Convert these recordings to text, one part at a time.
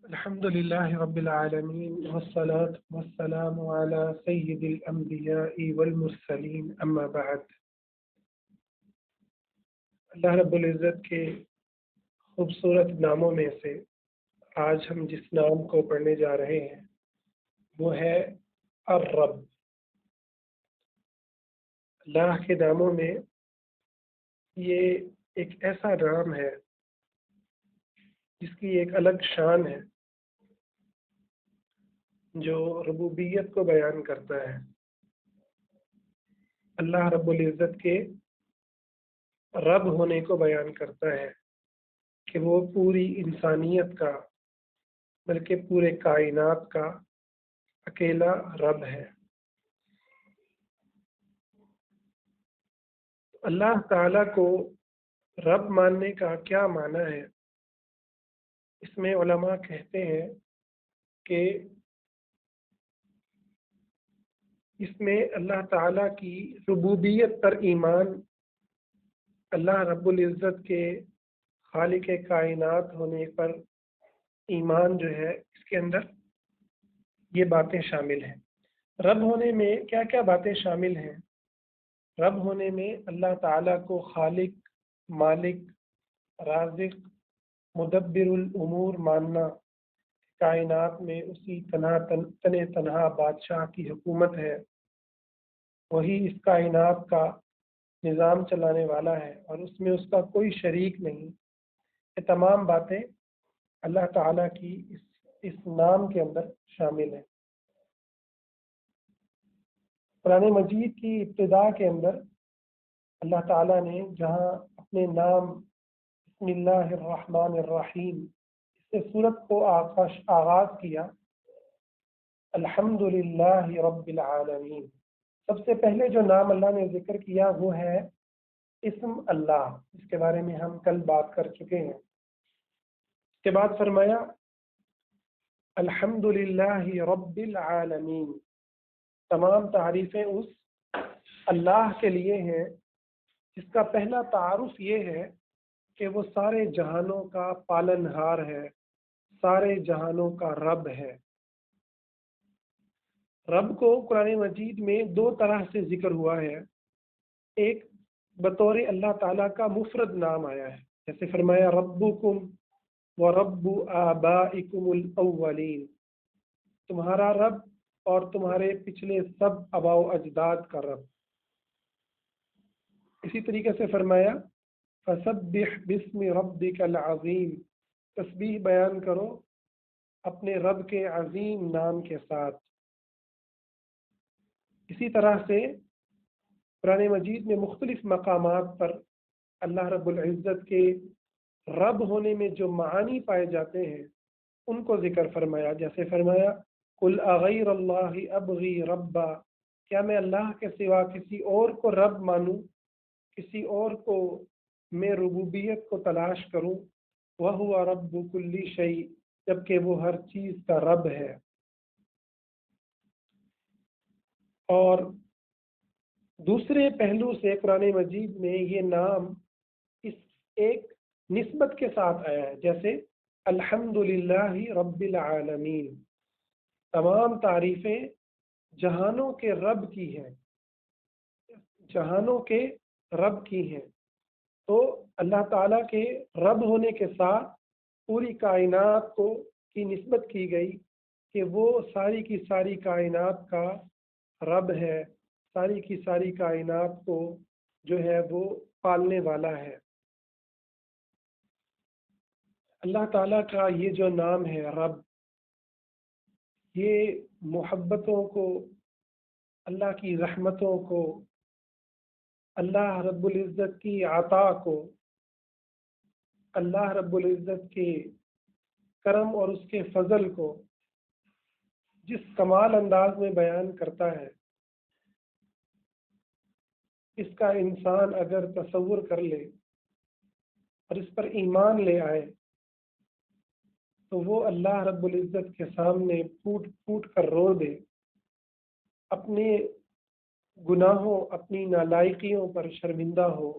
الحمد لله رب العالمين والصلاة والسلام على سيد الأنبياء والمرسلين أما بعد. اللہ رب العزت کے خوبصورت ناموں میں سے آج ہم جس نام کو پڑھنے جا رہے ہیں وہ ہے الرب. اللہ کے ناموں میں یہ ایک ایسا نام ہے جس کی ایک الگ شان ہے جو ربوبیت کو بیان کرتا ہے. اللہ رب العزت کے رب ہونے کو بیان کرتا ہے کہ وہ پوری انسانیت کا بلکہ پورے کائنات کا اکیلا رب ہے. اللہ تعالیٰ کو رب ماننے کا کیا معنی ہے؟ اس میں علماء کہتے ہیں کہ اس میں اللہ تعالیٰ کی ربوبیت پر ایمان، اللہ رب العزت کے خالق کائنات ہونے پر ایمان جو ہے اس کے اندر یہ باتیں شامل ہیں. رب ہونے میں کیا کیا باتیں شامل ہیں؟ رب ہونے میں اللہ تعالیٰ کو خالق، مالک، رازق، مدبر الامور ماننا، کائنات میں اسی تنہا بادشاہ کی حکومت ہے، وہی اس کائنات کا نظام چلانے والا ہے اور اس میں اس کا کوئی شریک نہیں. یہ تمام باتیں اللہ تعالیٰ کی اس نام کے اندر شامل ہیں. قرآن مجید کی ابتدا کے اندر اللہ تعالیٰ نے جہاں اپنے نام بسم اللہ الرحمن الرحیم اس سے سورت کو آغاز کیا، الحمد للہ رب العالمین، سب سے پہلے جو نام اللہ نے ذکر کیا وہ ہے اسم اللہ، جس کے بارے میں ہم کل بات کر چکے ہیں. اس کے بعد فرمایا الحمد للہ رب العالمین، تمام تعریفیں اس اللہ کے لیے ہیں جس کا پہلا تعارف یہ ہے کہ وہ سارے جہانوں کا پالنہار ہے، سارے جہانوں کا رب ہے. رب کو قرآن مجید میں دو طرح سے ذکر ہوا ہے. ایک بطور اللہ تعالیٰ کا مفرد نام آیا ہے، جیسے فرمایا ربکم ورب آبائکم الاولین، تمہارا رب اور تمہارے پچھلے سب آباء و اجداد کا رب. اسی طریقے سے فرمایا فسبح باسم ربک العظیم، تسبیح بیان کرو اپنے رب کے عظیم نام کے ساتھ. اسی طرح سے قرآن مجید میں مختلف مقامات پر اللہ رب العزت کے رب ہونے میں جو معانی پائے جاتے ہیں ان کو ذکر فرمایا، جیسے فرمایا قل اغیر اللہ ابغی ربا، کیا میں اللہ کے سوا کسی اور کو رب مانوں، کسی اور کو میں ربوبیت کو تلاش کروں، وَهُوَ رَبُّ كُلِّ شَيْءٍ، جبکہ وہ ہر چیز کا رب ہے. اور دوسرے پہلو سے قرآن مجید میں یہ نام اس ایک نسبت کے ساتھ آیا ہے، جیسے الحمد للہ رب العالمین، تمام تعریفیں جہانوں کے رب کی ہیں، جہانوں کے رب کی ہیں. تو اللہ تعالیٰ کے رب ہونے کے ساتھ پوری کائنات کو کی نسبت کی گئی کہ وہ ساری کی ساری کائنات کا رب ہے، ساری کی ساری کائنات کو جو ہے وہ پالنے والا ہے. اللہ تعالیٰ کا یہ جو نام ہے رب، یہ محبتوں کو، اللہ کی رحمتوں کو، اللہ رب العزت کی عطا کو، اللہ رب العزت کے کرم اور اس کے فضل کو جس کمال انداز میں بیان کرتا ہے، اس کا انسان اگر تصور کر لے اور اس پر ایمان لے آئے تو وہ اللہ رب العزت کے سامنے پھوٹ پھوٹ کر رو دے، اپنے گناہوں، اپنی نالائقیوں پر شرمندہ ہو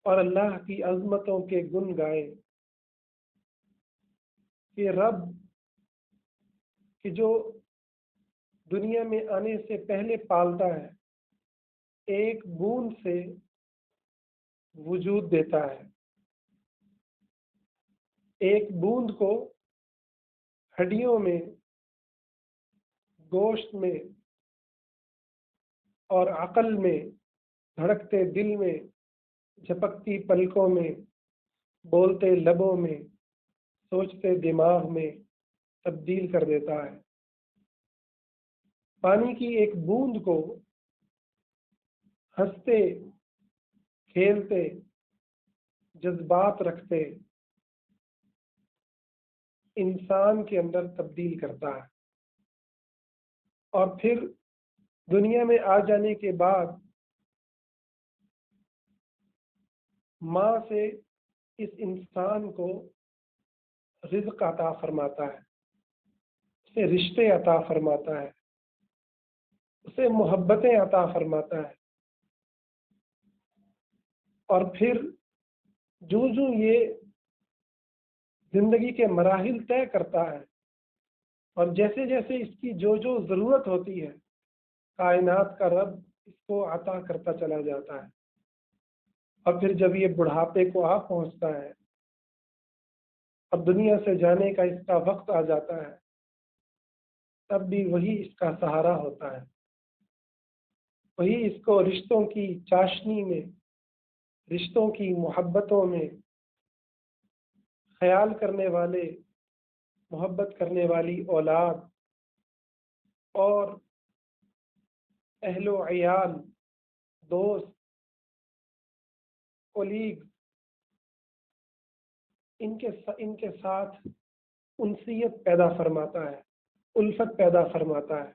اور اللہ کی عظمتوں کے گن گائے. کہ رب کہ جو دنیا میں آنے سے پہلے پالتا ہے، ایک بوند سے وجود دیتا ہے، ایک بوند کو ہڈیوں میں، گوشت میں اور عقل میں، دھڑکتے دل میں، جھپکتی پلکوں میں، بولتے لبوں میں، سوچتے دماغ میں تبدیل کر دیتا ہے۔ پانی کی ایک بوند کو ہنستے، کھیلتے، جذبات رکھتے انسان کے اندر تبدیل کرتا ہے، اور پھر دنیا میں آ جانے کے بعد ماں سے اس انسان کو رزق عطا فرماتا ہے، اسے رشتے عطا فرماتا ہے، اسے محبتیں عطا فرماتا ہے، اور پھر جو یہ زندگی کے مراحل طے کرتا ہے، اور جیسے جیسے اس کی جو ضرورت ہوتی ہے، کائنات کا رب اس کو عطا کرتا چلا جاتا ہے۔ اور پھر جب یہ بڑھاپے کو آ پہنچتا ہے، اب دنیا سے جانے کا اس کا وقت آ جاتا ہے، تب بھی وہی اس کا سہارا ہوتا ہے، وہی اس کو رشتوں کی چاشنی میں، رشتوں کی محبتوں میں خیال کرنے والے، محبت کرنے والی اولاد اور اہل و عیال، دوست، کولیگ، ان کے ساتھ انسیت پیدا فرماتا ہے، الفت پیدا فرماتا ہے،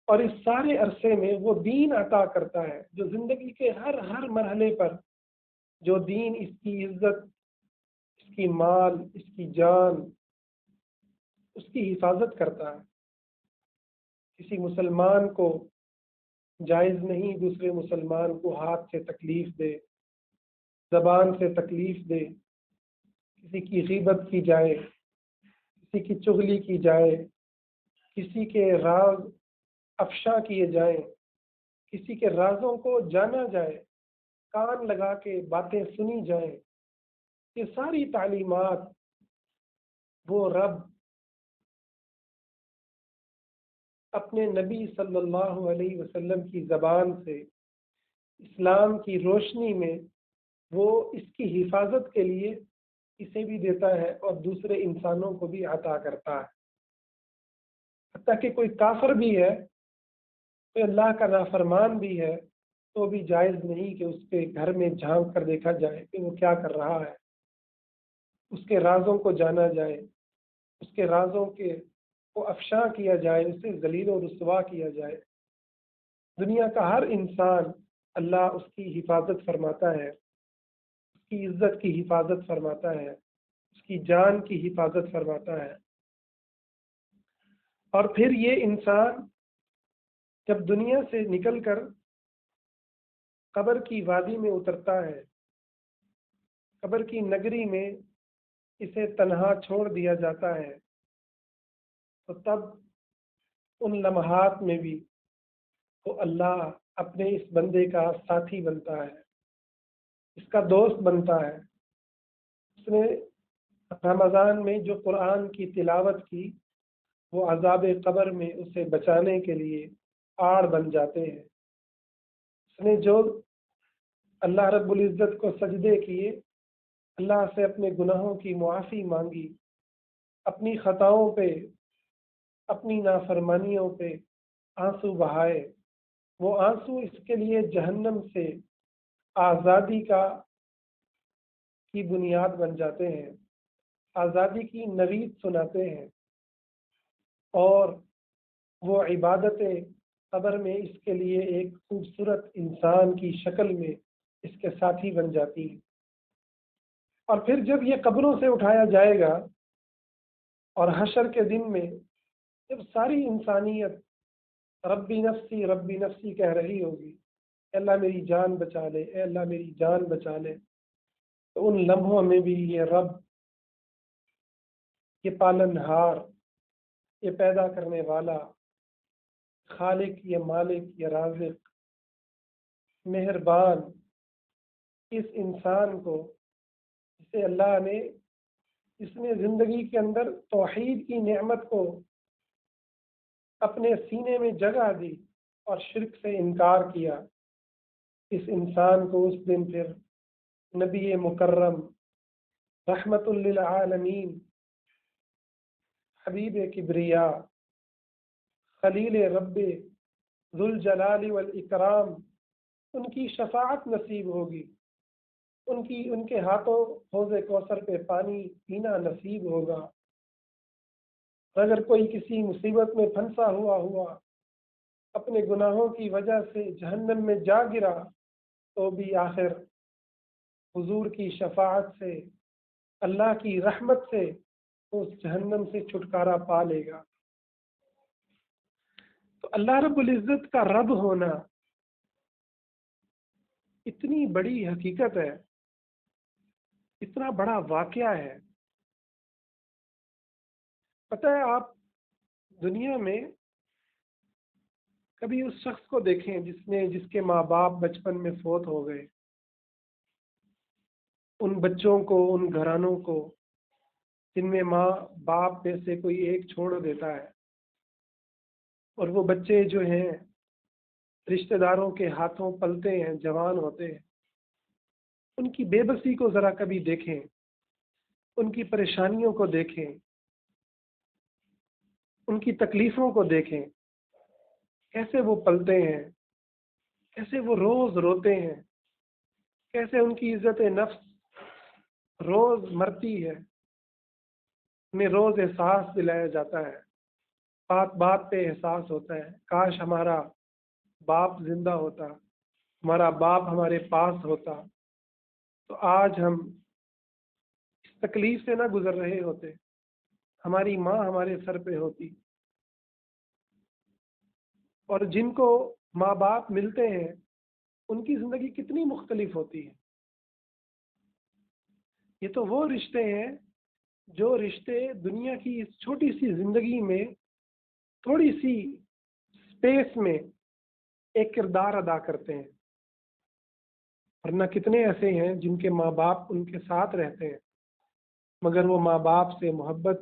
اور اس سارے عرصے میں وہ دین عطا کرتا ہے جو زندگی کے ہر مرحلے پر، جو دین اس کی عزت، اس کی مال، اس کی جان، اس کی حفاظت کرتا ہے۔ کسی مسلمان کو جائز نہیں دوسرے مسلمان کو ہاتھ سے تکلیف دے، زبان سے تکلیف دے، کسی کی غیبت کی جائے، کسی کی چغلی کی جائے، کسی کے راز افشا کیے جائیں، کسی کے رازوں کو جانا جائے، کان لگا کے باتیں سنی جائیں، یہ ساری تعلیمات وہ رب اپنے نبی صلی اللہ علیہ وسلم کی زبان سے، اسلام کی روشنی میں، وہ اس کی حفاظت کے لیے اسے بھی دیتا ہے اور دوسرے انسانوں کو بھی عطا کرتا ہے۔ حتیٰ کہ کوئی کافر بھی ہے، کوئی اللہ کا نافرمان بھی ہے، تو بھی جائز نہیں کہ اس کے گھر میں جھانک کر دیکھا جائے کہ وہ کیا کر رہا ہے، اس کے رازوں کو جانا جائے، اس کے رازوں کو افشا کیا جائے، اسے ذلیل و رسوا کیا جائے۔ دنیا کا ہر انسان اللہ اس کی حفاظت فرماتا ہے، اس کی عزت کی حفاظت فرماتا ہے، اس کی جان کی حفاظت فرماتا ہے۔ اور پھر یہ انسان جب دنیا سے نکل کر قبر کی وادی میں اترتا ہے، قبر کی نگری میں اسے تنہا چھوڑ دیا جاتا ہے، تو تب ان لمحات میں بھی وہ اللہ اپنے اس بندے کا ساتھی بنتا ہے، اس کا دوست بنتا ہے۔ اس نے رمضان میں جو قرآن کی تلاوت کی، وہ عذاب قبر میں اسے بچانے کے لیے آڑ بن جاتے ہیں۔ اس نے جو اللہ رب العزت کو سجدے کیے، اللہ سے اپنے گناہوں کی معافی مانگی، اپنی خطاؤں پہ، اپنی نافرمانیوں پہ آنسو بہائے، وہ آنسو اس کے لیے جہنم سے آزادی کی بنیاد بن جاتے ہیں، آزادی کی نوید سناتے ہیں، اور وہ عبادتیں قبر میں اس کے لیے ایک خوبصورت انسان کی شکل میں اس کے ساتھی بن جاتی ہیں۔ اور پھر جب یہ قبروں سے اٹھایا جائے گا اور حشر کے دن میں جب ساری انسانیت ربی نفسی کہہ رہی ہوگی، اے اللہ میری جان بچا لے، اے اللہ میری جان بچا لے، تو ان لمحوں میں بھی یہ رب یہ پالنہار، یہ پیدا کرنے والا، خالق، یہ مالک، یہ رازق، مہربان، اس انسان کو جسے اللہ نے اس نے زندگی کے اندر توحید کی نعمت کو اپنے سینے میں جگہ دی اور شرک سے انکار کیا، اس انسان کو اس دن پھر نبی مکرم، رحمت للعالمین، حبیب کبریا، خلیل رب ذوالجلال والاکرام، ان کی شفاعت نصیب ہوگی، ان کے ہاتھوں حوض کوثر پہ پانی پینا نصیب ہوگا۔ اور اگر کوئی کسی مصیبت میں پھنسا ہوا اپنے گناہوں کی وجہ سے جہنم میں جا گرا، تو بھی آخر حضور کی شفاعت سے، اللہ کی رحمت سے اس جہنم سے چھٹکارا پا لے گا۔ تو اللہ رب العزت کا رب ہونا اتنی بڑی حقیقت ہے، اتنا بڑا واقعہ ہے۔ پتہ ہے، آپ دنیا میں کبھی اس شخص کو دیکھیں جس کے ماں باپ بچپن میں فوت ہو گئے، ان بچوں کو، ان گھرانوں کو جن میں ماں باپ میں سے کوئی ایک چھوڑ دیتا ہے، اور وہ بچے جو ہیں رشتہ داروں کے ہاتھوں پلتے ہیں، جوان ہوتے ہیں، ان کی بے بسی کو ذرا کبھی دیکھیں، ان کی پریشانیوں کو دیکھیں، ان کی تکلیفوں کو دیکھیں، کیسے وہ پلتے ہیں، کیسے وہ روز روتے ہیں، کیسے ان کی عزت نفس روز مرتی ہے، انہیں روز احساس دلایا جاتا ہے، بات بات پہ احساس ہوتا ہے، کاش ہمارا باپ زندہ ہوتا، ہمارا باپ ہمارے پاس ہوتا، تو آج ہم اس تکلیف سے نہ گزر رہے ہوتے، ہماری ماں ہمارے سر پہ ہوتی۔ اور جن کو ماں باپ ملتے ہیں ان کی زندگی کتنی مختلف ہوتی ہے۔ یہ تو وہ رشتے ہیں جو رشتے دنیا کی اس چھوٹی سی زندگی میں تھوڑی سی اسپیس میں ایک کردار ادا کرتے ہیں، ورنہ کتنے ایسے ہیں جن کے ماں باپ ان کے ساتھ رہتے ہیں مگر وہ ماں باپ سے محبت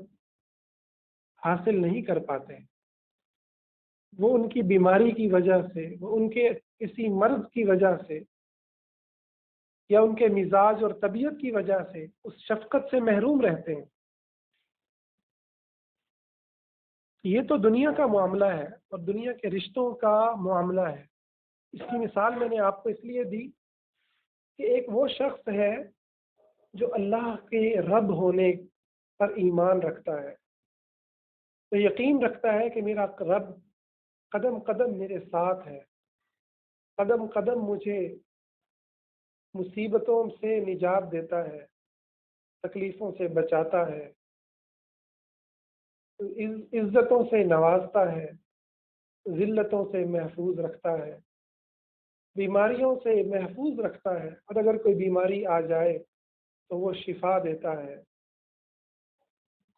حاصل نہیں کر پاتے، وہ ان کی بیماری کی وجہ سے، وہ ان کے کسی مرض کی وجہ سے، یا ان کے مزاج اور طبیعت کی وجہ سے اس شفقت سے محروم رہتے ہیں۔ یہ تو دنیا کا معاملہ ہے اور دنیا کے رشتوں کا معاملہ ہے۔ اس کی مثال میں نے آپ کو اس لیے دی کہ ایک وہ شخص ہے جو اللہ کے رب ہونے پر ایمان رکھتا ہے، تو یقین رکھتا ہے کہ میرا رب قدم قدم میرے ساتھ ہے، قدم قدم مجھے مصیبتوں سے نجات دیتا ہے، تکلیفوں سے بچاتا ہے، عزتوں سے نوازتا ہے، ذلتوں سے محفوظ رکھتا ہے، بیماریوں سے محفوظ رکھتا ہے، اور اگر کوئی بیماری آ جائے تو وہ شفا دیتا ہے،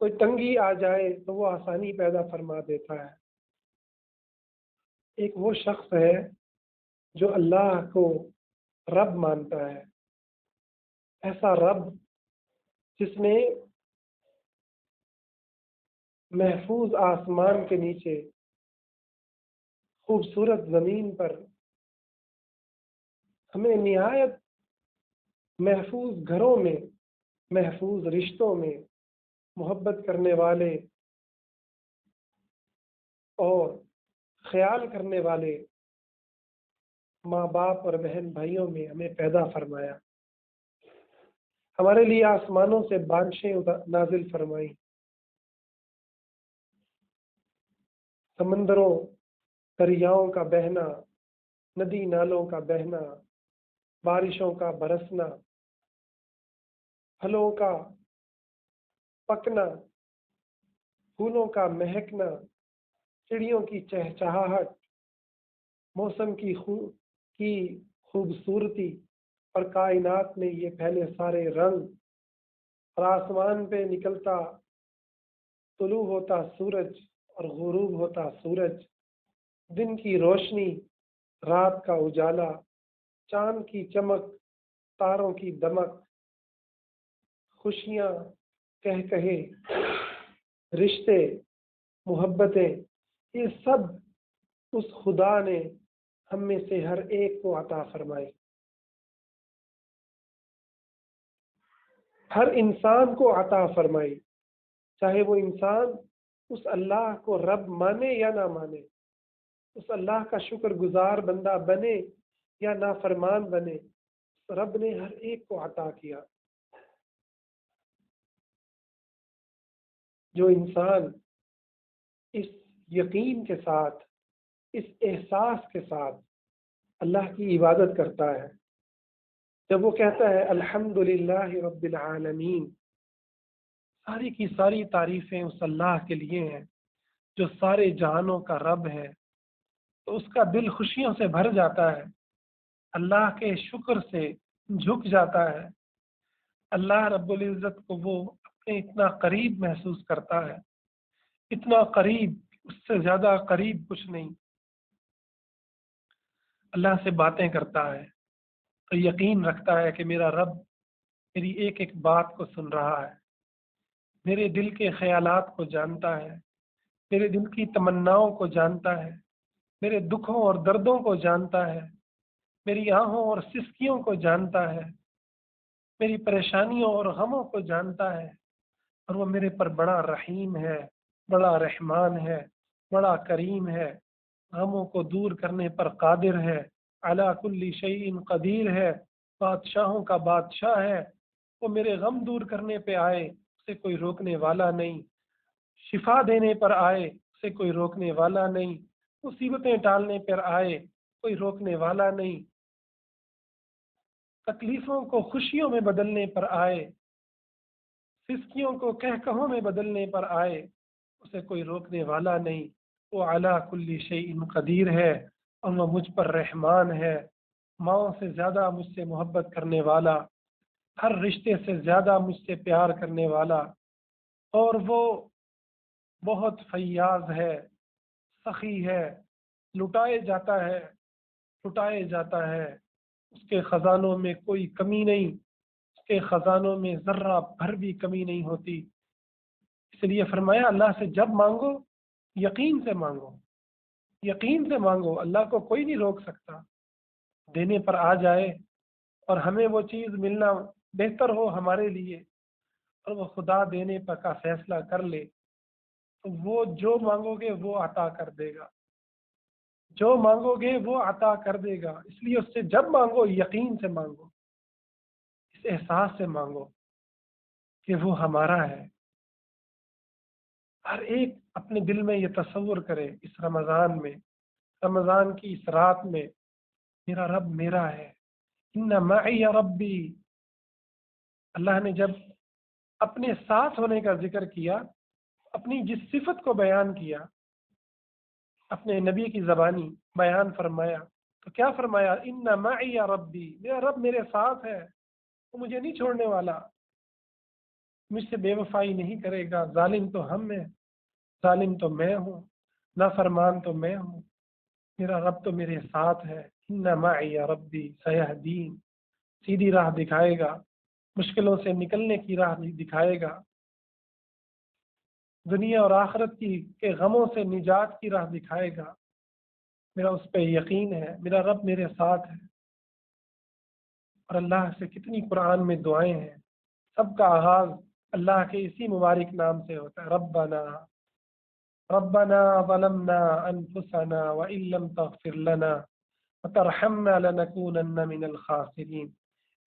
کوئی تنگی آ جائے تو وہ آسانی پیدا فرما دیتا ہے۔ ایک وہ شخص ہے جو اللہ کو رب مانتا ہے، ایسا رب جس نے محفوظ آسمان کے نیچے، خوبصورت زمین پر ہمیں نہایت محفوظ گھروں میں، محفوظ رشتوں میں، محبت کرنے والے اور خیال کرنے والے ماں باپ اور بہن بھائیوں میں ہمیں پیدا فرمایا، ہمارے لیے آسمانوں سے بارشیں نازل فرمائی، سمندروں دریاؤں کا بہنا، ندی نالوں کا بہنا، بارشوں کا برسنا، پھلوں کا پکنا، پھولوں کا مہکنا، چڑیوں کی چہچہاہٹ، موسم کی خوبصورتی، اور کائنات میں یہ پھیلے سارے رنگ، اور آسمان پہ نکلتا طلوع ہوتا سورج اور غروب ہوتا سورج، دن کی روشنی، رات کا اجالا، چاند کی چمک، تاروں کی دمک، خوشیاں، کہے، رشتے، محبتیں، یہ سب اس خدا نے ہم میں سے ہر ایک کو عطا فرمائی، ہر انسان کو عطا فرمائی، چاہے وہ انسان اس اللہ کو رب مانے یا نہ مانے، اس اللہ کا شکر گزار بندہ بنے یا نافرمان بنے، رب نے ہر ایک کو عطا کیا۔ جو انسان اس یقین کے ساتھ، اس احساس کے ساتھ اللہ کی عبادت کرتا ہے، جب وہ کہتا ہے الحمدللہ رب العالمین، ساری کی ساری تعریفیں اس اللہ کے لیے ہیں جو سارے جہانوں کا رب ہے، تو اس کا دل خوشیوں سے بھر جاتا ہے، اللہ کے شکر سے جھک جاتا ہے، اللہ رب العزت کو وہ اپنے اتنا قریب محسوس کرتا ہے، اتنا قریب، اس سے زیادہ قریب کچھ نہیں، اللہ سے باتیں کرتا ہے تو یقین رکھتا ہے کہ میرا رب میری ایک ایک بات کو سن رہا ہے، میرے دل کے خیالات کو جانتا ہے، میرے دل کی تمناؤں کو جانتا ہے، میرے دکھوں اور دردوں کو جانتا ہے، میری آہوں اور سسکیوں کو جانتا ہے، میری پریشانیوں اور غموں کو جانتا ہے، اور وہ میرے پر بڑا رحیم ہے، بڑا رحمان ہے، بڑا کریم ہے، غموں کو دور کرنے پر قادر ہے، علی کل شیء قدیر ہے، بادشاہوں کا بادشاہ ہے، وہ میرے غم دور کرنے پہ آئے اسے کوئی روکنے والا نہیں، شفا دینے پر آئے اسے کوئی روکنے والا نہیں، مصیبتیں ٹالنے پر آئے کوئی روکنے والا نہیں، تکلیفوں کو خوشیوں میں بدلنے پر آئے، فسکیوں کو کہکہوں میں بدلنے پر آئے اسے کوئی روکنے والا نہیں، وہ علی کل شیء قدیر ہے، اور وہ مجھ پر رحمان ہے، ماؤں سے زیادہ مجھ سے محبت کرنے والا، ہر رشتے سے زیادہ مجھ سے پیار کرنے والا، اور وہ بہت فیاض ہے، سخی ہے، لٹائے جاتا ہے، لٹائے جاتا ہے، اس کے خزانوں میں کوئی کمی نہیں، اس کے خزانوں میں ذرہ بھر بھی کمی نہیں ہوتی، اس لیے فرمایا اللہ سے جب مانگو یقین سے مانگو، یقین سے مانگو، اللہ کو کوئی نہیں روک سکتا، دینے پر آ جائے اور ہمیں وہ چیز ملنا بہتر ہو ہمارے لیے، اور وہ خدا دینے پر کا فیصلہ کر لے تو وہ جو مانگو گے وہ عطا کر دے گا، جو مانگو گے وہ عطا کر دے گا، اس لیے اس سے جب مانگو یقین سے مانگو، اس احساس سے مانگو کہ وہ ہمارا ہے۔ ہر ایک اپنے دل میں یہ تصور کرے اس رمضان میں، رمضان کی اس رات میں، میرا رب میرا ہے، ان معی ربی، اللہ نے جب اپنے ساتھ ہونے کا ذکر کیا، اپنی جس صفت کو بیان کیا، اپنے نبی کی زبانی بیان فرمایا تو کیا فرمایا؟ ان معی ربی، میرا رب میرے ساتھ ہے، وہ مجھے نہیں چھوڑنے والا، مجھ سے بے وفائی نہیں کرے گا، ظالم تو ہم ہیں، ظالم تو میں ہوں، نافرمان تو میں ہوں، میرا رب تو میرے ساتھ ہے، ان معی ربی سیہدین، سیدھی راہ دکھائے گا، مشکلوں سے نکلنے کی راہ دکھائے گا، دنیا اور آخرت کی کے غموں سے نجات کی راہ دکھائے گا، میرا اس پہ یقین ہے، میرا رب میرے ساتھ ہے۔ اور اللہ سے کتنی قرآن میں دعائیں ہیں، سب کا آغاز اللہ کے اسی مبارک نام سے ہوتا ہے، ربنا ربنا ظلمنا انفسنا وان لم تغفر لنا وترحمنا لنكونن من الخاسرین،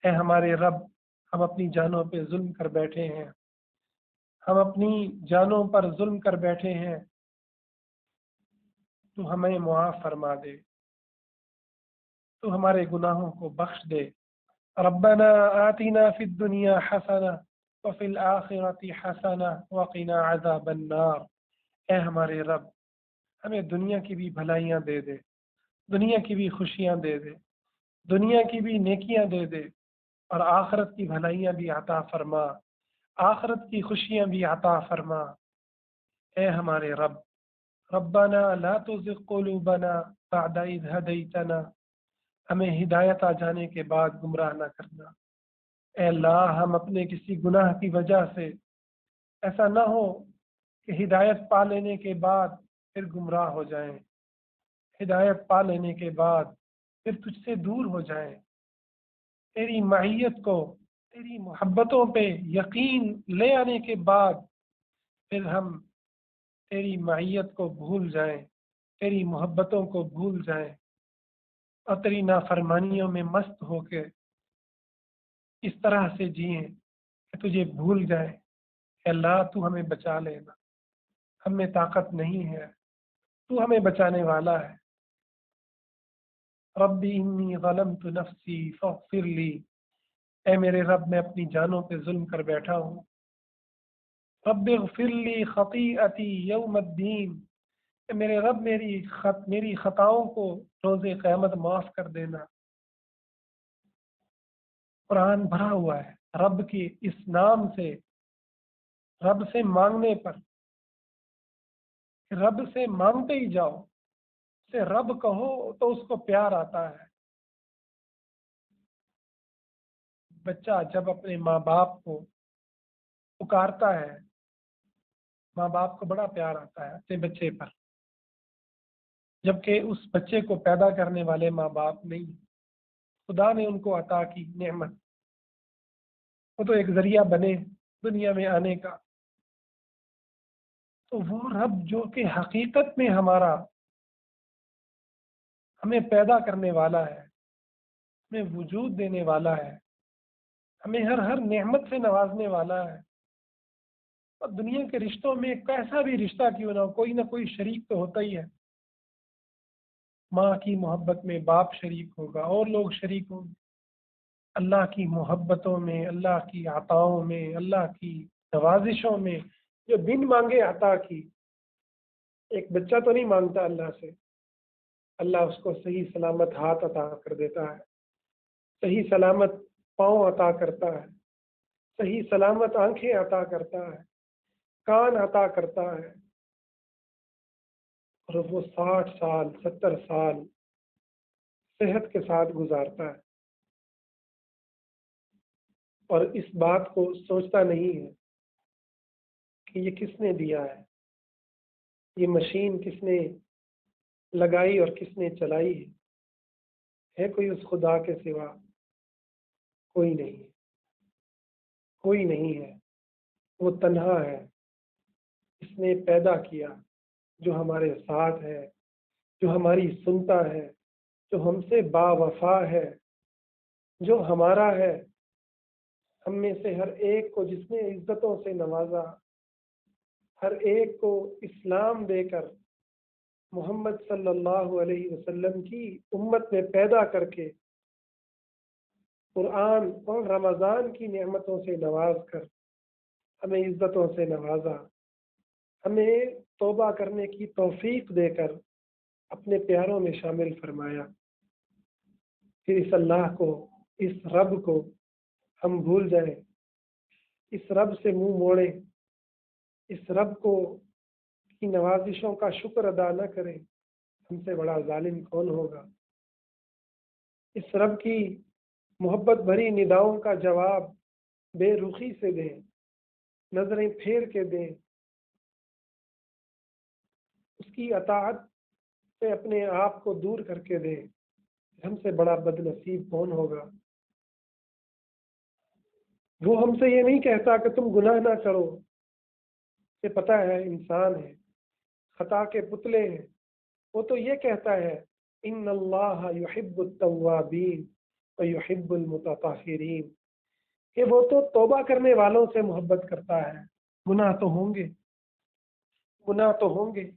اے ہمارے رب، ہم اپنی جانوں پہ ظلم کر بیٹھے ہیں، ہم اپنی جانوں پر ظلم کر بیٹھے ہیں، تو ہمیں معاف فرما دے، تو ہمارے گناہوں کو بخش دے، ربنا آتنا فی الدنیا حسنہ وفی الآخرۃ حسنہ وقنا عذاب النار، اے ہمارے رب، ہمیں دنیا کی بھی بھلائیاں دے دے، دنیا کی بھی خوشیاں دے دے، دنیا کی بھی نیکیاں دے دے، اور آخرت کی بھلائیاں بھی عطا فرما، آخرت کی خوشیاں بھی عطا فرما، اے ہمارے رب، ربنا لا تزغ قلوبنا بعد اذ ہدیتنا، ہمیں ہدایت آ جانے کے بعد گمراہ نہ کرنا۔ اے اللہ، ہم اپنے کسی گناہ کی وجہ سے ایسا نہ ہو کہ ہدایت پا لینے کے بعد پھر گمراہ ہو جائیں، ہدایت پا لینے کے بعد پھر تجھ سے دور ہو جائیں، تیری معیت کو، تیری محبتوں پہ یقین لے آنے کے بعد پھر ہم تیری معیت کو بھول جائیں، تیری محبتوں کو بھول جائیں اور تیری نافرمانیوں میں مست ہو کے اس طرح سے جئیں کہ تجھے بھول جائیں۔ اے اللہ، تو ہمیں بچا لینا، ہم میں طاقت نہیں ہے، تو ہمیں بچانے والا ہے۔ ربی انی ظلمت نفسی فاغفر لی، اے میرے رب، میں اپنی جانوں پہ ظلم کر بیٹھا ہوں۔ رب اغفر لی خطیئتی یوم الدین، اے میرے رب، میری خطاؤں کو روز قیامت معاف کر دینا۔ قرآن بھرا ہوا ہے رب کی اس نام سے، رب سے مانگنے پر، رب سے مانگتے ہی جاؤ، اسے رب کہو تو اس کو پیار آتا ہے۔ بچہ جب اپنے ماں باپ کو پکارتا ہے، ماں باپ کو بڑا پیار آتا ہے اپنے بچے پر، جبکہ اس بچے کو پیدا کرنے والے ماں باپ نہیں، خدا نے ان کو عطا کی نعمت، وہ تو ایک ذریعہ بنے دنیا میں آنے کا۔ تو وہ رب جو کہ حقیقت میں ہمیں پیدا کرنے والا ہے، ہمیں وجود دینے والا ہے، ہمیں ہر نعمت سے نوازنے والا ہے، اور دنیا کے رشتوں میں کیسا بھی رشتہ کیوں نہ ہو، کوئی نہ کوئی شریک تو ہوتا ہی ہے۔ ماں کی محبت میں باپ شریک ہوگا اور لوگ شریک ہوں گے، اللہ کی محبتوں میں، اللہ کی عطاؤں میں، اللہ کی نوازشوں میں جو بن مانگے عطا کی۔ ایک بچہ تو نہیں مانگتا اللہ سے، اللہ اس کو صحیح سلامت ہاتھ عطا کر دیتا ہے، صحیح سلامت پاؤں عطا کرتا ہے، صحیح سلامت آنکھیں عطا کرتا ہے، کان عطا کرتا ہے، اور وہ 60 سال 70 سال صحت کے ساتھ گزارتا ہے، اور اس بات کو سوچتا نہیں ہے کہ یہ کس نے دیا ہے، یہ مشین کس نے لگائی اور کس نے چلائی ہے کوئی اس خدا کے سوا؟ کوئی نہیں، کوئی نہیں ہے، وہ تنہا ہے۔ اس نے پیدا کیا، جو ہمارے ساتھ ہے، جو ہماری سنتا ہے، جو ہم سے با وفا ہے، جو ہمارا ہے، ہم میں سے ہر ایک کو جس نے عزتوں سے نوازا، ہر ایک کو اسلام دے کر محمد صلی اللہ علیہ وسلم کی امت میں پیدا کر کے، قرآن اور رمضان کی نعمتوں سے نواز کر ہمیں عزتوں سے نوازا، ہمیں توبہ کرنے کی توفیق دے کر اپنے پیاروں میں شامل فرمایا۔ پھر اس اللہ کو، اس رب کو ہم بھول جائیں، اس رب سے منہ موڑیں، اس رب کو کی نوازشوں کا شکر ادا نہ کریں، ہم سے بڑا ظالم کون ہوگا؟ اس رب کی محبت بھری نداؤں کا جواب بے رخی سے دیں، نظریں پھیر کے دیں، اس کی اطاعت سے اپنے آپ کو دور کر کے دیں، ہم سے بڑا بد نصیب کون ہوگا؟ وہ ہم سے یہ نہیں کہتا کہ تم گناہ نہ کرو، یہ پتہ ہے انسان ہے، خطا کے پتلے ہیں، وہ تو یہ کہتا ہے ان اللہ یحب التوابین ویحب المتطہرین، کہ وہ تو توبہ کرنے والوں سے محبت کرتا ہے۔ گناہ تو ہوں گے، گناہ تو ہوں گے،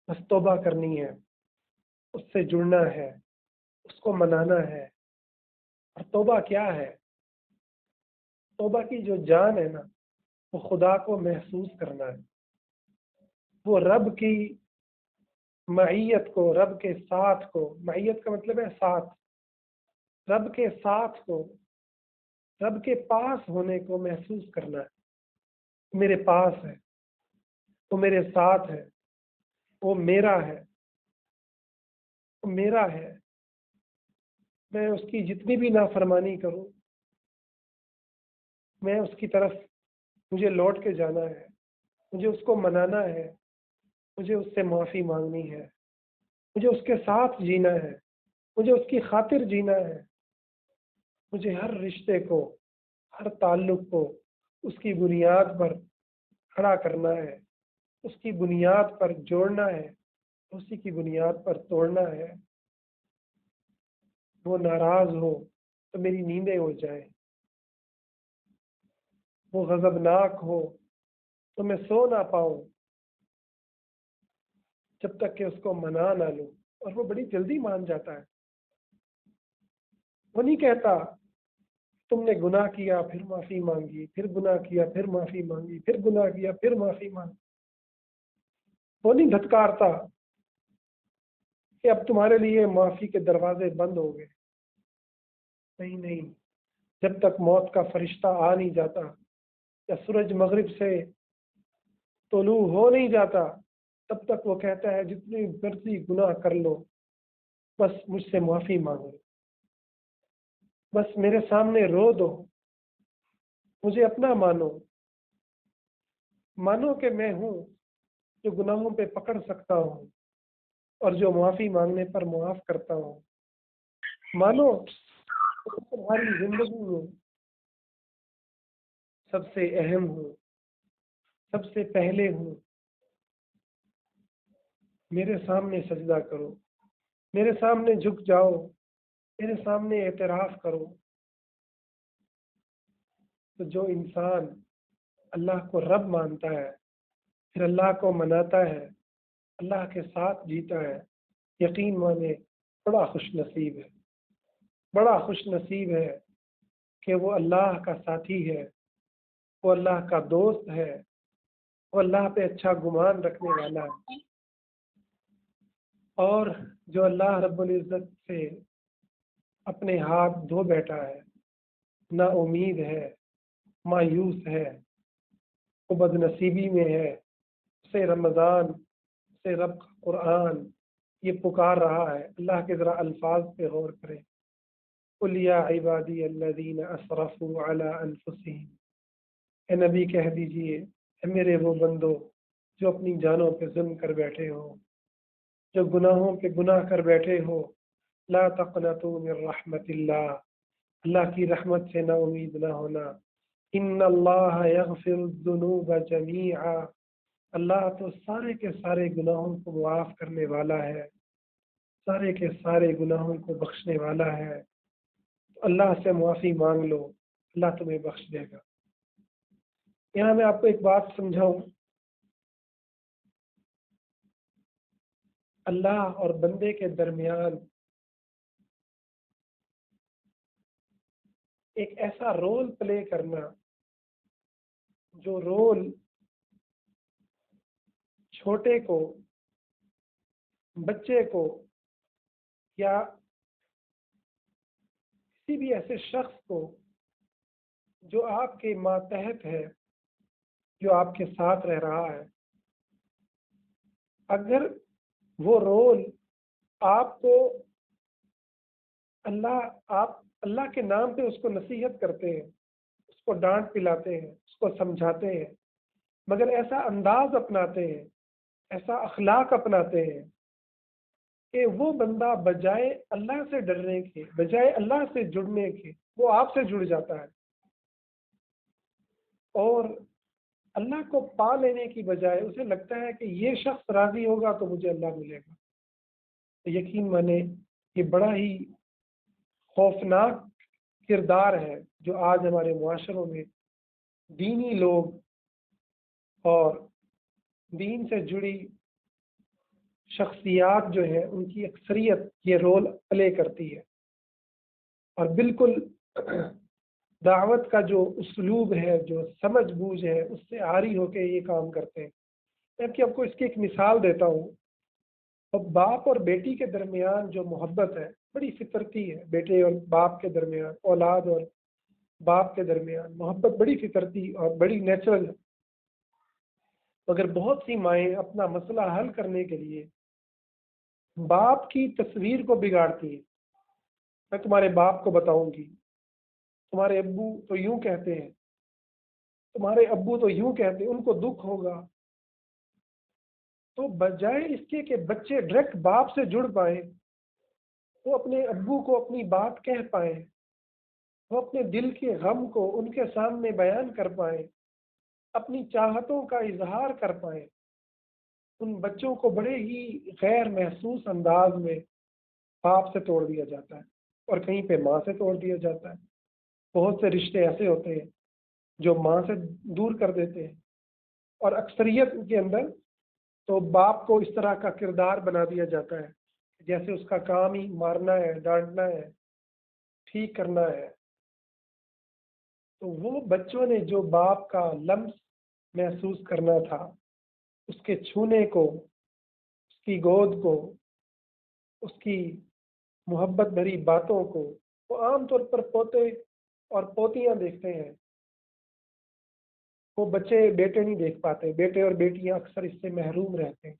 بس توبہ کرنی ہے، اس سے جڑنا ہے، اس کو منانا ہے۔ اور توبہ کیا ہے؟ توبہ کی جو جان ہے نا، وہ خدا کو محسوس کرنا ہے، وہ رب کی معیت کو، رب کے ساتھ کو، معیت کا مطلب ہے ساتھ، رب کے ساتھ کو، رب کے پاس ہونے کو محسوس کرنا ہے۔ میرے پاس ہے، وہ میرے ساتھ ہے، وہ میرا ہے، وہ میرا ہے۔ میں اس کی جتنی بھی نافرمانی کروں، میں اس کی طرف مجھے لوٹ کے جانا ہے، مجھے اس کو منانا ہے، مجھے اس سے معافی مانگنی ہے، مجھے اس کے ساتھ جینا ہے، مجھے اس کی خاطر جینا ہے، مجھے ہر رشتے کو، ہر تعلق کو اس کی بنیاد پر کھڑا کرنا ہے، اس کی بنیاد پر جوڑنا ہے، اسی کی بنیاد پر توڑنا ہے۔ وہ ناراض ہو تو میری نیندیں ہو جائیں، وہ غضبناک ہو تو میں سو نہ پاؤں، جب تک کہ اس کو منا نہ لوں۔ اور وہ بڑی جلدی مان جاتا ہے، وہ نہیں کہتا تم نے گناہ کیا پھر معافی مانگی، پھر گناہ کیا پھر معافی مانگی، پھر گناہ کیا پھر معافی مانگی۔ وہ نہیں دھتکارتا کہ اب تمہارے لیے معافی کے دروازے بند ہو گئے۔ نہیں نہیں، جب تک موت کا فرشتہ آ نہیں جاتا یا سورج مغرب سے طلوع ہو نہیں جاتا، تب تک وہ کہتا ہے جتنی مرضی گناہ کر لو، بس مجھ سے معافی مانگو، بس میرے سامنے رو دو، مجھے اپنا مانو، مانو کہ میں ہوں جو گناہوں پہ پکڑ سکتا ہوں اور جو معافی مانگنے پر معاف کرتا ہوں۔ مانو کہ تمہاری زندگی میں سب سے اہم ہوں، سب سے پہلے ہوں۔ میرے سامنے سجدہ کرو، میرے سامنے جھک جاؤ، میرے سامنے اعتراف کرو۔ تو جو انسان اللہ کو رب مانتا ہے، پھر اللہ کو مناتا ہے، اللہ کے ساتھ جیتا ہے، یقین مانے بڑا خوش نصیب ہے، بڑا خوش نصیب ہے کہ وہ اللہ کا ساتھی ہے، وہ اللہ کا دوست ہے، وہ اللہ پہ اچھا گمان رکھنے والا ہے، اور جو اللہ رب العزت سے اپنے ہاتھ دھو بیٹھا ہے، نا امید ہے، مایوس ہے، وہ بد نصیبی میں ہے، اسے رمضان، اسے رب کا قرآن یہ پکار رہا ہے۔ اللہ کے ذرا الفاظ پہ غور کریں۔ قل یا عبادی الذین اسرفوا علی انفسہم، اے نبی کہہ دیجئے اے میرے وہ بندو جو اپنی جانوں پہ ظلم کر بیٹھے ہو، جو گناہوں پہ گناہ کر بیٹھے ہو، لا تقنطوا من رحمت اللہ، اللہ کی رحمت سے نا امید نہ ہونا۔ ان اللہ یغفر الذنوب جمیعا، اللہ تو سارے کے سارے گناہوں کو معاف کرنے والا ہے، سارے کے سارے گناہوں کو بخشنے والا ہے۔ تو اللہ سے معافی مانگ لو، اللہ تمہیں بخش دے گا۔ یہاں میں آپ کو ایک بات سمجھاؤں، اللہ اور بندے کے درمیان ایک ایسا رول پلے کرنا جو رول چھوٹے کو، بچے کو، یا کسی بھی ایسے شخص کو جو آپ کے ماتحت ہے، جو آپ کے ساتھ رہ رہا ہے، اگر وہ رول آپ کو آپ اللہ کے نام پہ اس کو نصیحت کرتے ہیں، اس کو ڈانٹ پلاتے ہیں، اس کو سمجھاتے ہیں، مگر ایسا انداز اپناتے ہیں، ایسا اخلاق اپناتے ہیں کہ وہ بندہ بجائے اللہ سے ڈرنے کے، بجائے اللہ سے جڑنے کے، وہ آپ سے جڑ جاتا ہے، اور اللہ کو پا لینے کی بجائے اسے لگتا ہے کہ یہ شخص راضی ہوگا تو مجھے اللہ ملے گا۔ تو یقین مانے یہ بڑا ہی خوفناک کردار ہے جو آج ہمارے معاشروں میں دینی لوگ اور دین سے جڑی شخصیات جو ہیں ان کی اکثریت یہ رول پلے کرتی ہے، اور بالکل دعوت کا جو اسلوب ہے، جو سمجھ بوجھ ہے، اس سے عاری ہو کے یہ کام کرتے ہیں۔ میں آپ کو اس کی ایک مثال دیتا ہوں۔ اب باپ اور بیٹی کے درمیان جو محبت ہے بڑی فطرتی ہے، بیٹے اور باپ کے درمیان، اولاد اور باپ کے درمیان محبت بڑی فطرتی اور بڑی نیچرل ہے۔ مگر بہت سی مائیں اپنا مسئلہ حل کرنے کے لیے باپ کی تصویر کو بگاڑتی ہیں۔ میں تمہارے باپ کو بتاؤں گی، تمہارے ابو تو یوں کہتے ہیں، تمہارے ابو تو یوں کہتے ہیں، ان کو دکھ ہوگا۔ تو بجائے اس کے کہ بچے ڈائریکٹ باپ سے جڑ پائیں، وہ اپنے ابو کو اپنی بات کہہ پائیں، وہ اپنے دل کے غم کو ان کے سامنے بیان کر پائیں، اپنی چاہتوں کا اظہار کر پائیں، ان بچوں کو بڑے ہی غیر محسوس انداز میں باپ سے توڑ دیا جاتا ہے، اور کہیں پہ ماں سے توڑ دیا جاتا ہے۔ بہت سے رشتے ایسے ہوتے ہیں جو ماں سے دور کر دیتے ہیں، اور اکثریت کے اندر تو باپ کو اس طرح کا کردار بنا دیا جاتا ہے جیسے اس کا کام ہی مارنا ہے، ڈانٹنا ہے، ٹھیک کرنا ہے۔ تو وہ بچوں نے جو باپ کا لمس محسوس کرنا تھا، اس کے چھونے کو، اس کی گود کو، اس کی محبت بھری باتوں کو، وہ عام طور پر پوتے اور پوتیاں دیکھتے ہیں۔ وہ بچے بیٹے نہیں دیکھ پاتے، بیٹے اور بیٹیاں اکثر اس سے محروم رہتے ہیں۔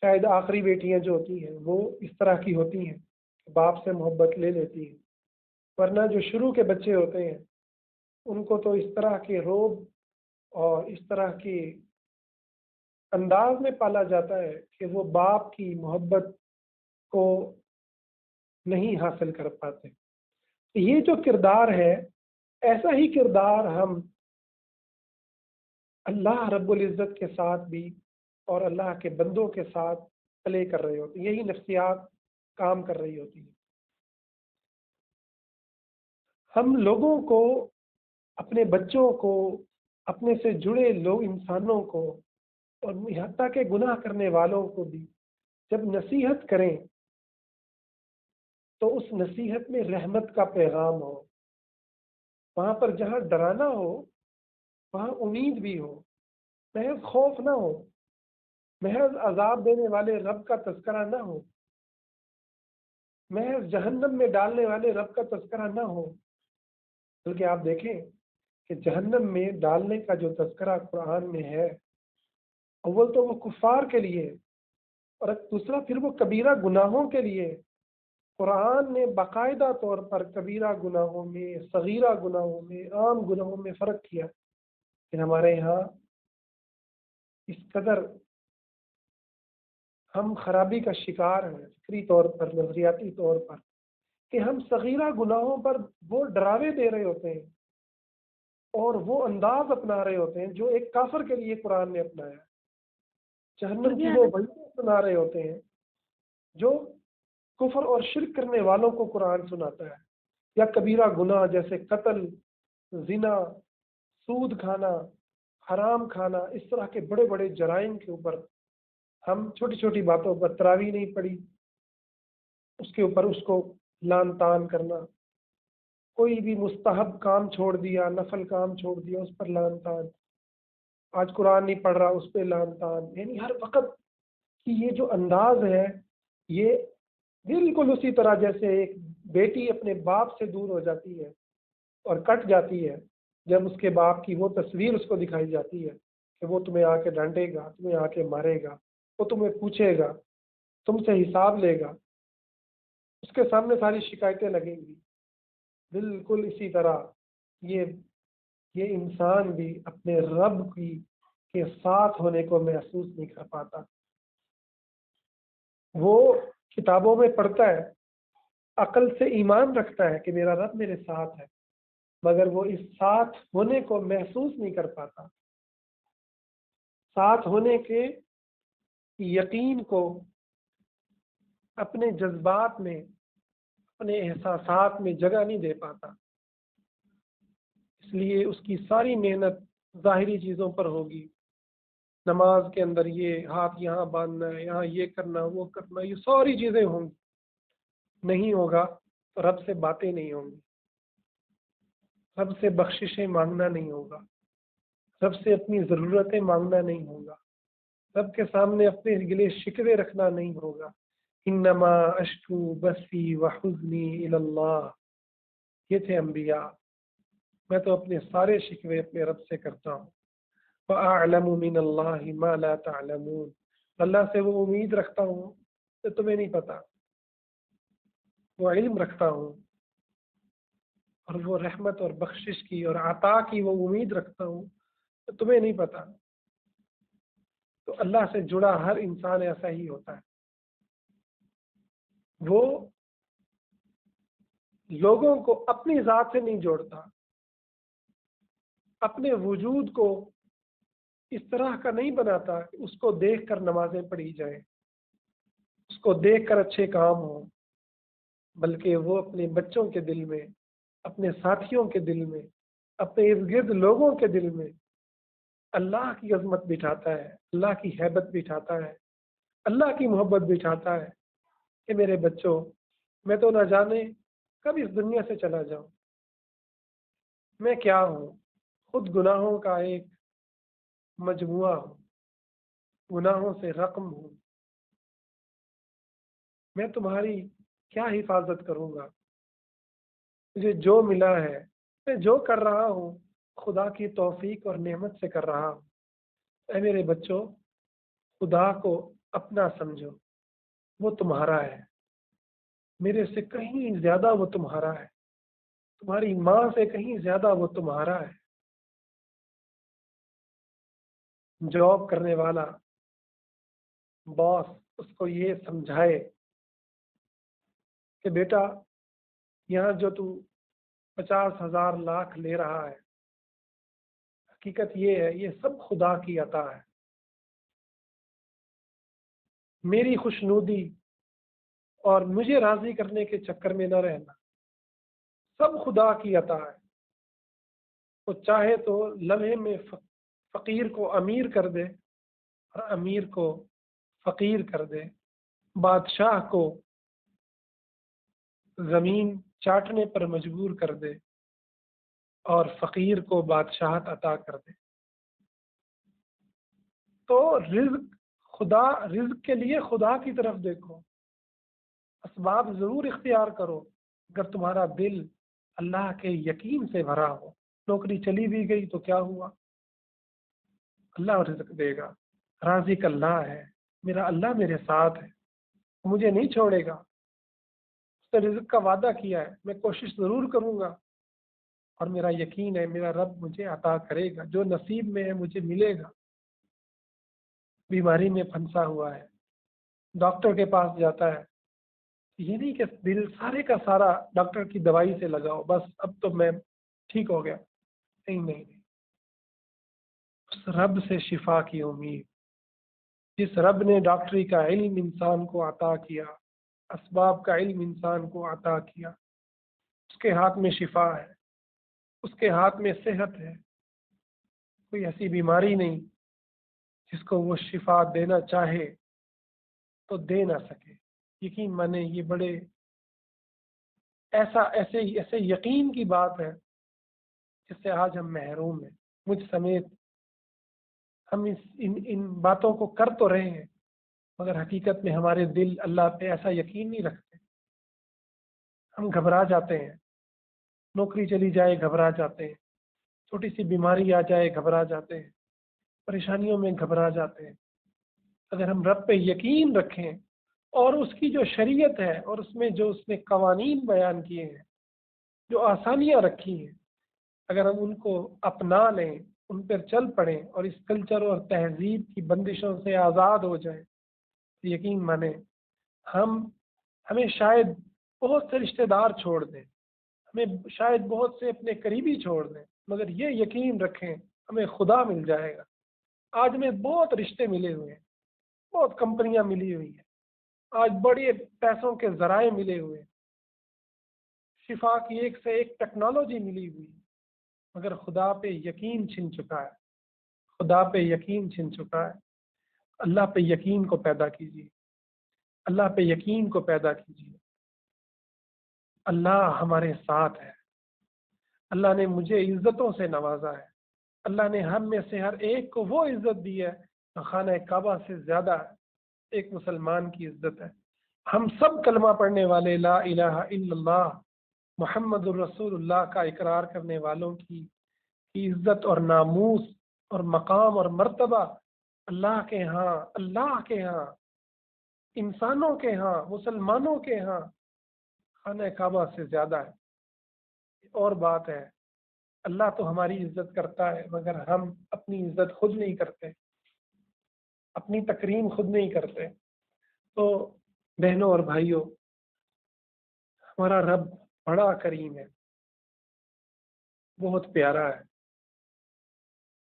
شاید آخری بیٹیاں جو ہوتی ہیں وہ اس طرح کی ہوتی ہیں کہ باپ سے محبت لے لیتی ہیں، ورنہ جو شروع کے بچے ہوتے ہیں ان کو تو اس طرح کے روب اور اس طرح کے انداز میں پالا جاتا ہے کہ وہ باپ کی محبت کو نہیں حاصل کر پاتے۔ یہ جو کردار ہے، ایسا ہی کردار ہم اللہ رب العزت کے ساتھ بھی اور اللہ کے بندوں کے ساتھ پلے کر رہے ہوتے ہیں، یہی نفسیات کام کر رہی ہوتی ہیں۔ ہم لوگوں کو، اپنے بچوں کو، اپنے سے جڑے لوگ انسانوں کو، اور حتیٰ کہ گناہ کرنے والوں کو بھی جب نصیحت کریں تو اس نصیحت میں رحمت کا پیغام ہو، وہاں پر جہاں ڈرانا ہو وہاں امید بھی ہو، محض خوف نہ ہو، محض عذاب دینے والے رب کا تذکرہ نہ ہو، محض جہنم میں ڈالنے والے رب کا تذکرہ نہ ہو، بلکہ آپ دیکھیں کہ جہنم میں ڈالنے کا جو تذکرہ قرآن میں ہے، اول تو وہ کفار کے لیے، اور دوسرا پھر وہ کبیرہ گناہوں کے لیے۔ قرآن نے باقاعدہ طور پر کبیرہ گناہوں میں، صغیرہ گناہوں میں، عام گناہوں میں فرق کیا کہ ہمارے یہاں اس قدر ہم خرابی کا شکار ہیں فکری طور پر، نظریاتی طور پر، کہ ہم صغیرہ گناہوں پر وہ ڈراوے دے رہے ہوتے ہیں اور وہ انداز اپنا رہے ہوتے ہیں جو ایک کافر کے لیے قرآن نے اپنایا۔ جہنم کی وہ وعیدیں سنا رہے ہوتے ہیں جو کفر اور شرک کرنے والوں کو قرآن سناتا ہے، یا کبیرہ گناہ جیسے قتل، زنا، سود کھانا، حرام کھانا، اس طرح کے بڑے بڑے جرائم کے اوپر ہم چھوٹی چھوٹی باتوں پر تراویح نہیں پڑھی، اس کے اوپر اس کو لان تان کرنا، کوئی بھی مستحب کام چھوڑ دیا، نفل کام چھوڑ دیا، اس پر لان تان، آج قرآن نہیں پڑھ رہا اس پہ لان تان، یعنی ہر وقت کی یہ جو انداز ہے، یہ بالکل اسی طرح جیسے ایک بیٹی اپنے باپ سے دور ہو جاتی ہے اور کٹ جاتی ہے جب اس کے باپ کی وہ تصویر اس کو دکھائی جاتی ہے کہ وہ تمہیں آ کے ڈانٹے گا، تمہیں آ کے مارے گا، وہ تمہیں پوچھے گا، تم سے حساب لے گا، اس کے سامنے ساری شکایتیں لگیں گی۔ بالکل اسی طرح یہ انسان بھی اپنے رب کی کے ساتھ ہونے کو محسوس نہیں کر پاتا۔ وہ کتابوں میں پڑھتا ہے، عقل سے ایمان رکھتا ہے کہ میرا رب میرے ساتھ ہے، مگر وہ اس ساتھ ہونے کو محسوس نہیں کر پاتا۔ ساتھ ہونے کے یقین کو اپنے جذبات میں، اپنے احساسات میں جگہ نہیں دے پاتا، اس لیے اس کی ساری محنت ظاہری چیزوں پر ہوگی۔ نماز کے اندر یہ ہاتھ یہاں باندھنا ہے، یہاں یہ کرنا، وہ کرنا، یہ ساری چیزیں ہوں گی، نہیں ہوگا تو رب سے باتیں نہیں ہوں گی، رب سے بخششیں مانگنا نہیں ہوگا، رب سے اپنی ضرورتیں مانگنا نہیں ہوگا، رب کے سامنے اپنے گلے شکوے رکھنا نہیں ہوگا۔ انما اشکو بسی وحزنی الی اللہ، یہ تھے انبیاء، میں تو اپنے سارے شکوے اپنے رب سے کرتا ہوں، وَأَعْلَمُ مِنَ اللَّهِ مَا لَا تَعْلَمُونَ، اللہ سے وہ امید رکھتا ہوں کہ تمہیں نہیں پتا، وہ علم رکھتا ہوں، اور وہ رحمت اور بخشش کی اور عطا کی وہ امید رکھتا ہوں تو تمہیں نہیں پتا۔ تو اللہ سے جڑا ہر انسان ایسا ہی ہوتا ہے، وہ لوگوں کو اپنی ذات سے نہیں جوڑتا، اپنے وجود کو اس طرح کا نہیں بناتا کہ اس کو دیکھ کر نمازیں پڑھی جائیں، اس کو دیکھ کر اچھے کام ہوں، بلکہ وہ اپنے بچوں کے دل میں، اپنے ساتھیوں کے دل میں، اپنے ارد گرد لوگوں کے دل میں اللہ کی عظمت بٹھاتا ہے، اللہ کی ہیبت بٹھاتا ہے، اللہ کی محبت بٹھاتا ہے کہ میرے بچوں، میں تو نہ جانے کب اس دنیا سے چلا جاؤں، میں کیا ہوں، خود گناہوں کا ایک مجموعہ ہوں، گناہوں سے رقم ہوں، میں تمہاری کیا حفاظت کروں گا؟ مجھے جو ملا ہے، میں جو کر رہا ہوں خدا کی توفیق اور نعمت سے کر رہا ہوں۔ اے میرے بچوں، خدا کو اپنا سمجھو، وہ تمہارا ہے، میرے سے کہیں زیادہ وہ تمہارا ہے، تمہاری ماں سے کہیں زیادہ وہ تمہارا ہے۔ جاب کرنے والا باس اس کو یہ سمجھائے کہ بیٹا، یہاں جو تو 50,000 لاکھ لے رہا ہے، حقیقت یہ ہے یہ سب خدا کی عطا ہے، میری خوشنودی اور مجھے راضی کرنے کے چکر میں نہ رہنا، سب خدا کی عطا ہے۔ وہ چاہے تو لمحے میں فقیر کو امیر کر دے اور امیر کو فقیر کر دے، بادشاہ کو زمین چاٹنے پر مجبور کر دے اور فقیر کو بادشاہت عطا کر دے۔ تو رزق کے لیے خدا کی طرف دیکھو، اسباب ضرور اختیار کرو اگر تمہارا دل اللہ کے یقین سے بھرا ہو۔ نوکری چلی بھی گئی تو کیا ہوا، اللہ رزق دے گا، رازق اللہ ہے، میرا اللہ میرے ساتھ ہے، مجھے نہیں چھوڑے گا، اس نے رزق کا وعدہ کیا ہے، میں کوشش ضرور کروں گا اور میرا یقین ہے میرا رب مجھے عطا کرے گا، جو نصیب میں ہے مجھے ملے گا۔ بیماری میں پھنسا ہوا ہے، ڈاکٹر کے پاس جاتا ہے، یہ نہیں کہ دل سارے کا سارا ڈاکٹر کی دوائی سے لگاؤ، بس اب تو میں ٹھیک ہو گیا، نہیں نہیں نہیں، اس رب سے شفا کی امید، جس رب نے ڈاکٹری کا علم انسان کو عطا کیا، اسباب کا علم انسان کو عطا کیا، اس کے ہاتھ میں شفا ہے، اس کے ہاتھ میں صحت ہے، کوئی ایسی بیماری نہیں جس کو وہ شفا دینا چاہے تو دے نہ سکے۔ یقین مانے یہ بڑے ایسے یقین کی بات ہے جس سے آج ہم محروم ہیں، مجھ سمیت ہم ان باتوں کو کر تو رہے ہیں مگر حقیقت میں ہمارے دل اللہ پہ ایسا یقین نہیں رکھتے، ہم گھبرا جاتے ہیں، نوکری چلی جائے گھبرا جاتے ہیں، چھوٹی سی بیماری آ جائے گھبرا جاتے ہیں، پریشانیوں میں گھبرا جاتے ہیں۔ اگر ہم رب پہ یقین رکھیں اور اس کی جو شریعت ہے اور اس میں جو اس نے قوانین بیان کیے ہیں، جو آسانیاں رکھی ہیں، اگر ہم ان کو اپنا لیں، ان پر چل پڑیں اور اس کلچر اور تہذیب کی بندشوں سے آزاد ہو جائیں تو یقین مانیں ہمیں شاید بہت سے رشتہ دار چھوڑ دیں، ہمیں شاید بہت سے اپنے قریبی چھوڑ دیں، مگر یہ یقین رکھیں ہمیں خدا مل جائے گا۔ آج میں بہت رشتے ملے ہوئے ہیں، بہت کمپنیاں ملی ہوئی ہیں، آج بڑے پیسوں کے ذرائع ملے ہوئے ہیں، شفا کی ایک سے ایک ٹیکنالوجی ملی ہوئی ہے، مگر خدا پہ یقین چھن چکا ہے، خدا پہ یقین چھن چکا ہے۔ اللہ پہ یقین کو پیدا کیجیے، اللہ پہ یقین کو پیدا کیجیے۔ اللہ ہمارے ساتھ ہے، اللہ نے مجھے عزتوں سے نوازا ہے، اللہ نے ہم میں سے ہر ایک کو وہ عزت دی ہے جو خانہ کعبہ سے زیادہ ایک مسلمان کی عزت ہے۔ ہم سب کلمہ پڑھنے والے لا الہ الا اللہ محمد الرسول اللہ کا اقرار کرنے والوں کی عزت اور ناموس اور مقام اور مرتبہ اللہ کے ہاں، اللہ کے ہاں، انسانوں کے ہاں، مسلمانوں کے ہاں خانہ کعبہ سے زیادہ ہے۔ اور بات ہے، اللہ تو ہماری عزت کرتا ہے مگر ہم اپنی عزت خود نہیں کرتے، اپنی تکریم خود نہیں کرتے۔ تو بہنوں اور بھائیوں، ہمارا رب بڑا کریم ہے، بہت پیارا ہے۔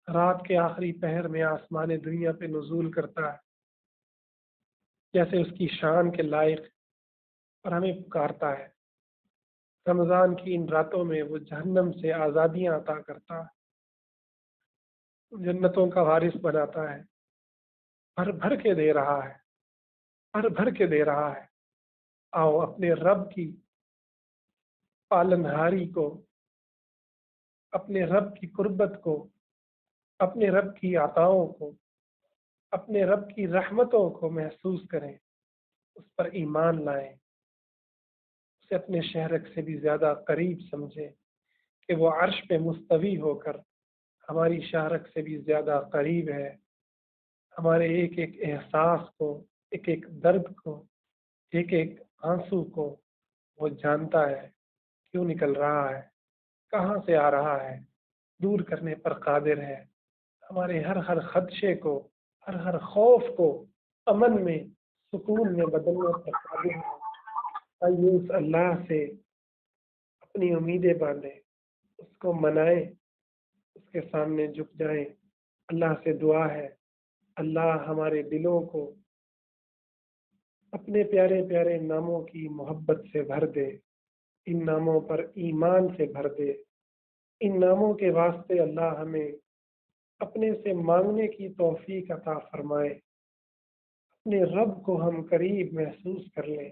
رات کے آخری پہر میں آسمان دنیا پہ نزول کرتا ہے جیسے اس کی شان کے لائق، اور ہمیں پکارتا ہے۔ رمضان کی ان راتوں میں وہ جہنم سے آزادیاں عطا کرتا ہے، جنتوں کا وارث بناتا ہے، بھر بھر کے دے رہا ہے، بھر بھر کے دے رہا ہے۔ آؤ اپنے رب کی پالنہاری کو، اپنے رب کی قربت کو، اپنے رب کی عطاؤں کو، اپنے رب کی رحمتوں کو محسوس کریں، اس پر ایمان لائیں، اسے اپنے شہرک سے بھی زیادہ قریب سمجھیں کہ وہ عرش پہ مستوی ہو کر ہماری شہرک سے بھی زیادہ قریب ہے۔ ہمارے ایک ایک احساس کو، ایک ایک درد کو، ایک ایک آنسو کو وہ جانتا ہے، کیوں نکل رہا ہے، کہاں سے آ رہا ہے، دور کرنے پر قادر ہے۔ ہمارے ہر ہر خدشے کو، ہر ہر خوف کو امن میں، سکون میں بدلنے پر قادر ہے۔ آئیے اس اللہ سے اپنی امیدیں باندھیں، اس کو منائیں، اس کے سامنے جھک جائیں۔ اللہ سے دعا ہے، اللہ ہمارے دلوں کو اپنے پیارے پیارے ناموں کی محبت سے بھر دے، ان ناموں پر ایمان سے بھر دے۔ ان ناموں کے واسطے اللہ ہمیں اپنے سے مانگنے کی توفیق عطا فرمائے، اپنے رب کو ہم قریب محسوس کر لیں،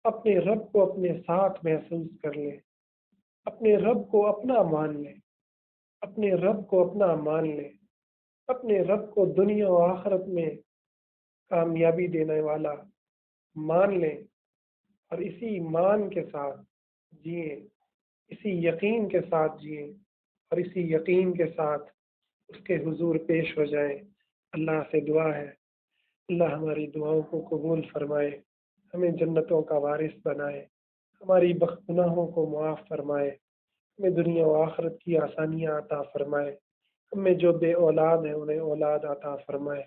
اپنے رب کو اپنے ساتھ محسوس کر لیں، اپنے رب کو اپنا مان لیں، اپنے رب کو اپنا مان لیں، اپنے رب کو دنیا و آخرت میں کامیابی دینے والا مان لیں، اور اسی مان کے ساتھ جئیں، اسی یقین کے ساتھ جئیں، اور اسی یقین کے ساتھ اس کے حضور پیش ہو جائیں۔ اللہ سے دعا ہے، اللہ ہماری دعاؤں کو قبول فرمائے، ہمیں جنتوں کا وارث بنائے، ہماری گناہوں کو معاف فرمائے، ہمیں دنیا و آخرت کی آسانیاں عطا فرمائے، ہمیں جو بے اولاد ہیں انہیں اولاد عطا فرمائے،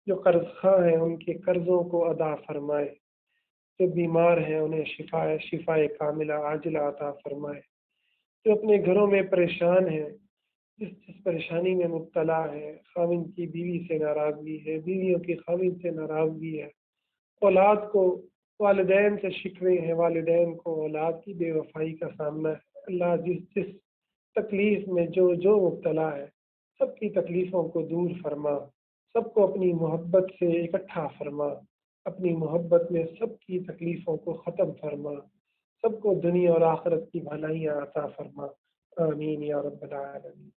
جو قرض خواہ ہیں ان کے قرضوں کو ادا فرمائے، جو بیمار ہیں انہیں شفائے کاملہ عاجلہ عطا فرمائے، جو اپنے گھروں میں پریشان ہیں، جس پریشانی میں مبتلا ہے، خاوند کی بیوی سے ناراضگی ہے، بیویوں کی خاوند سے ناراضگی ہے، اولاد کو والدین سے شکوے ہیں، والدین کو اولاد کی بے وفائی کا سامنا ہے۔ اللہ جس جس تکلیف میں جو جو مبتلا ہے، سب کی تکلیفوں کو دور فرما، سب کو اپنی محبت سے اکٹھا فرما، اپنی محبت میں سب کی تکلیفوں کو ختم فرما، سب کو دنیا اور آخرت کی بھلائیاں عطا فرما۔ آمین یا رب العالمین۔